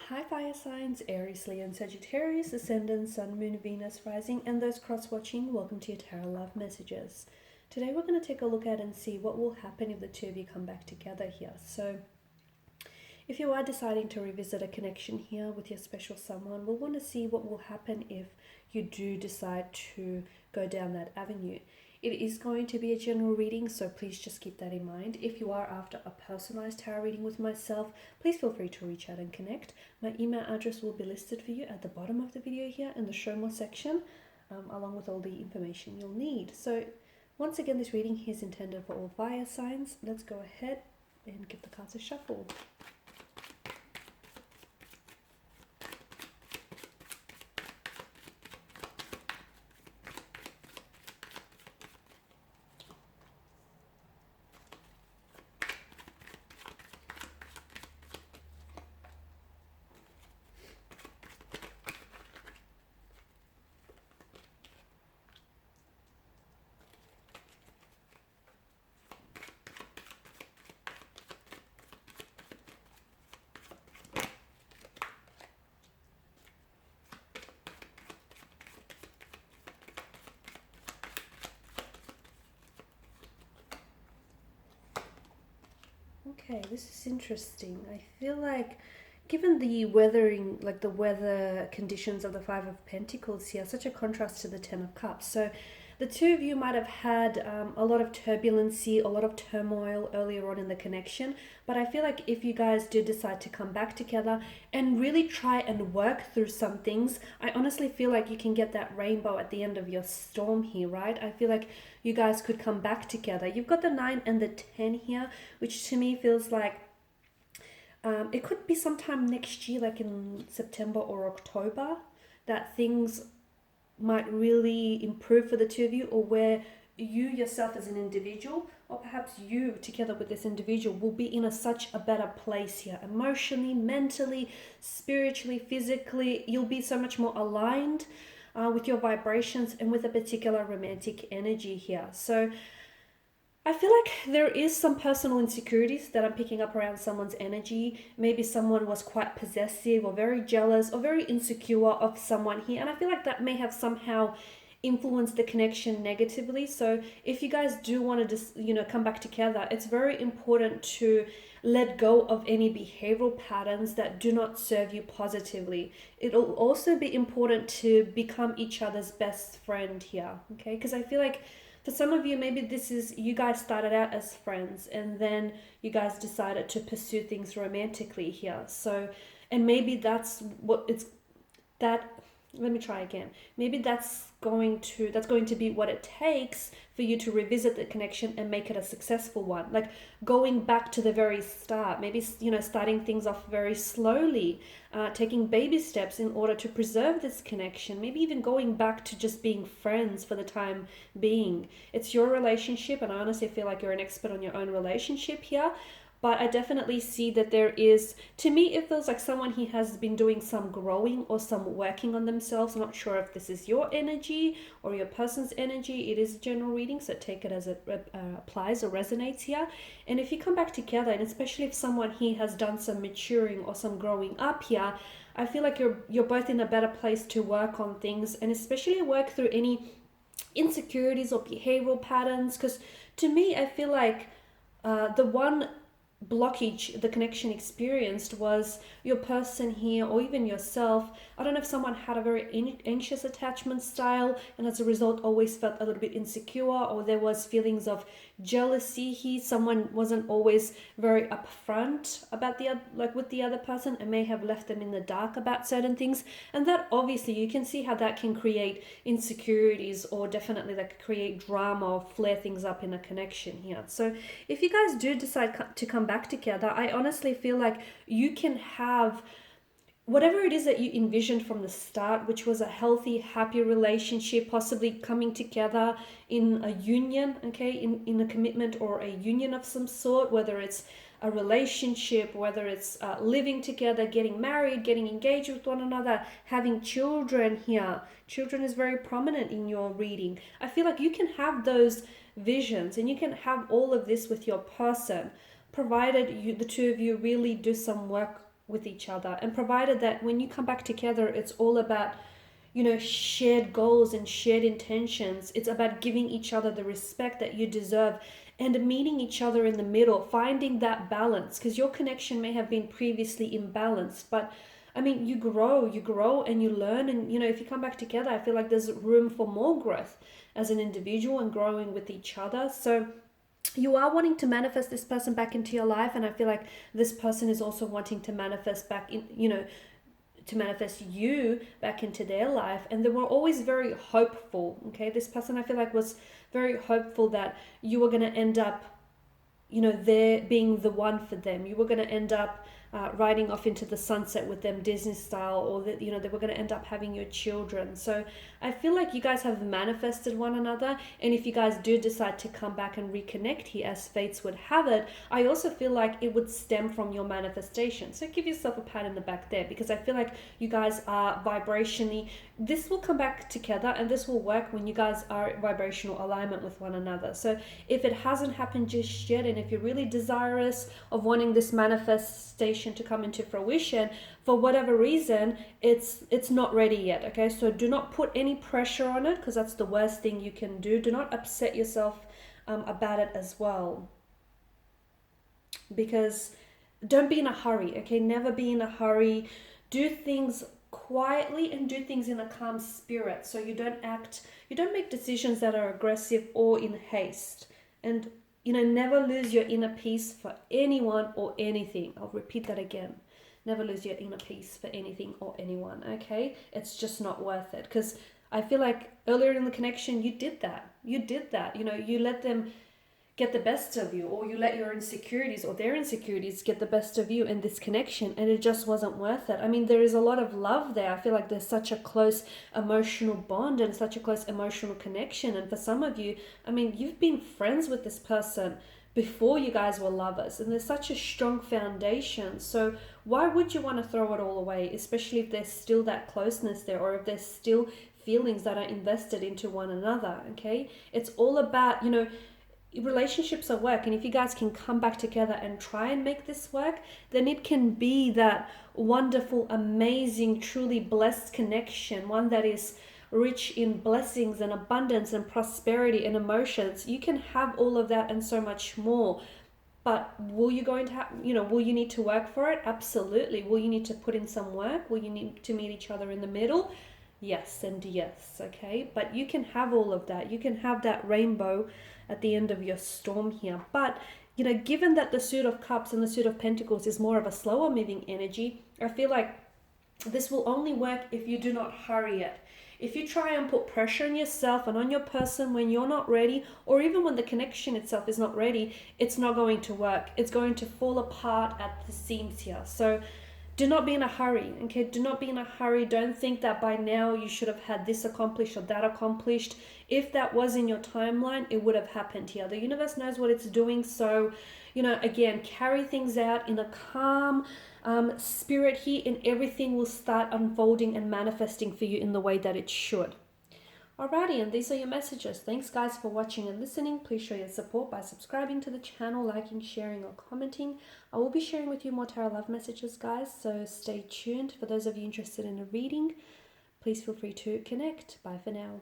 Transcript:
Hi fire signs, Aries, Leo and Sagittarius, Ascendant, Sun, Moon, Venus, Rising, and those cross-watching, welcome to your Tarot Love Messages. Today we're going to take a look at and see what will happen if the two of you come back together here. So if you are deciding to revisit a connection here with your special someone, we'll want to see what will happen if you do decide to go down that avenue. It is going to be a general reading, so please just keep that in mind. If you are after a personalized tarot reading with myself, please feel free to reach out and connect. My email address will be listed for you at the bottom of the video here in the show more section, along with all the information you'll need. So once again, this reading is intended for all fire signs. Let's go ahead and give the cards a shuffle. Okay, this is interesting. I feel like given the weathering, like the weather conditions of the Five of Pentacles here, such a contrast to the Ten of Cups. So the two of you might have had a lot of turbulency, a lot of turmoil earlier on in the connection. But I feel like if you guys do decide to come back together and really try and work through some things, I honestly feel like you can get that rainbow at the end of your storm here, right? I feel like you guys could come back together. You've got the 9 and the 10 here, which to me feels like it could be sometime next year, like in September or October, that things might really improve for the two of you, or where you yourself as an individual, or perhaps you together with this individual, will be in such a better place here, emotionally, mentally, spiritually, physically. You'll be so much more aligned with your vibrations and with a particular romantic energy here. So I feel like there is some personal insecurities that I'm picking up around someone's energy. Maybe someone was quite possessive or very jealous or very insecure of someone here. And I feel like that may have somehow influenced the connection negatively. So if you guys do want to just, come back together, it's very important to let go of any behavioral patterns that do not serve you positively. It'll also be important to become each other's best friend here, okay? Because I feel like for some of you, maybe this is, you guys started out as friends and then you guys decided to pursue things romantically here. So, and maybe that's what it's, that, let me try again. Maybe that's going to be what it takes for you to revisit the connection and make it a successful one. Like going back to the very start, maybe, starting things off very slowly, taking baby steps in order to preserve this connection, maybe even going back to just being friends for the time being. It's your relationship, and I honestly feel like you're an expert on your own relationship here. But I definitely see that there is, to me, it feels like someone he has been doing some growing or some working on themselves. I'm not sure if this is your energy or your person's energy. It is a general reading, so take it as it applies or resonates here. And if you come back together, and especially if someone he has done some maturing or some growing up here, I feel like you're both in a better place to work on things, and especially work through any insecurities or behavioral patterns. Because to me, I feel like the one blockage the connection experienced was your person here, or even yourself. I don't know if someone had a very anxious attachment style and as a result always felt a little bit insecure, or there was feelings of jealousy here. Someone wasn't always very upfront about with the other person and may have left them in the dark about certain things, and that obviously you can see how that can create insecurities, or definitely like create drama or flare things up in a connection here. So if you guys do decide to come back together, I honestly feel like you can have whatever it is that you envisioned from the start, which was a healthy, happy relationship, possibly coming together in a union, okay, in a commitment or a union of some sort, whether it's a relationship, whether it's living together, getting married, getting engaged with one another, having children here. Children is very prominent in your reading. I feel like you can have those visions and you can have all of this with your person, provided the two of you really do some work with each other, and provided that when you come back together, it's all about, you know, shared goals and shared intentions. It's about giving each other the respect that you deserve and meeting each other in the middle, finding that balance, because your connection may have been previously imbalanced. But I mean, you grow and you learn. And, you know, if you come back together, I feel like there's room for more growth as an individual and growing with each other. So you are wanting to manifest this person back into your life. And I feel like this person is also wanting to manifest back in, you know, to manifest you back into their life. And they were always very hopeful. Okay, this person, I feel like, was very hopeful that you were going to end up, you know, there being the one for them. You were going to end up riding off into the sunset with them, Disney style, or that, you know, they were going to end up having your children. So I feel like you guys have manifested one another. And if you guys do decide to come back and reconnect here, as fates would have it, I also feel like it would stem from your manifestation. So give yourself a pat in the back there, because I feel like you guys are vibrationally, this will come back together, and this will work when you guys are in vibrational alignment with one another. So if it hasn't happened just yet, and if you're really desirous of wanting this manifestation to come into fruition, for whatever reason, it's not ready yet. Okay, so do not put any pressure on it, because that's the worst thing you can do. Do not upset yourself about it as well, because don't be in a hurry. Okay, never be in a hurry. Do things quietly and do things in a calm spirit, so you don't make decisions that are aggressive or in haste. And, you know, never lose your inner peace for anyone or anything. I'll repeat that again. Never lose your inner peace for anything or anyone. Okay, it's just not worth it, because I feel like earlier in the connection you did that. You know, you let them get the best of you, or you let your insecurities or their insecurities get the best of you in this connection, and it just wasn't worth it. I mean, there is a lot of love there. I feel like there's such a close emotional bond and such a close emotional connection. And for some of you, I mean, you've been friends with this person before you guys were lovers, and there's such a strong foundation. So why would you want to throw it all away, especially if there's still that closeness there, or if there's still feelings that are invested into one another? Okay, it's all about, you know, relationships are work, and if you guys can come back together and try and make this work, then it can be that wonderful, amazing, truly blessed connection, one that is rich in blessings and abundance and prosperity and emotions. You can have all of that and so much more. But will you going to have, you know, will you need to work for it? Absolutely. Will you need to put in some work? Will you need to meet each other in the middle? Yes and yes. Okay, but you can have all of that. You can have that rainbow at the end of your storm here. But, you know, given that the Suit of Cups and the Suit of Pentacles is more of a slower moving energy, I feel like this will only work if you do not hurry it. If you try and put pressure on yourself and on your person when you're not ready, or even when the connection itself is not ready, it's not going to work. It's going to fall apart at the seams here. So do not be in a hurry, okay? Do not be in a hurry. Don't think that by now you should have had this accomplished or that accomplished. If that was in your timeline, it would have happened here. The universe knows what it's doing. So, you know, again, carry things out in a calm spirit here, and everything will start unfolding and manifesting for you in the way that it should. Alrighty, and these are your messages. Thanks guys for watching and listening. Please show your support by subscribing to the channel, liking, sharing, or commenting. I will be sharing with you more tarot love messages, guys, so stay tuned. For those of you interested in a reading, please feel free to connect. Bye for now.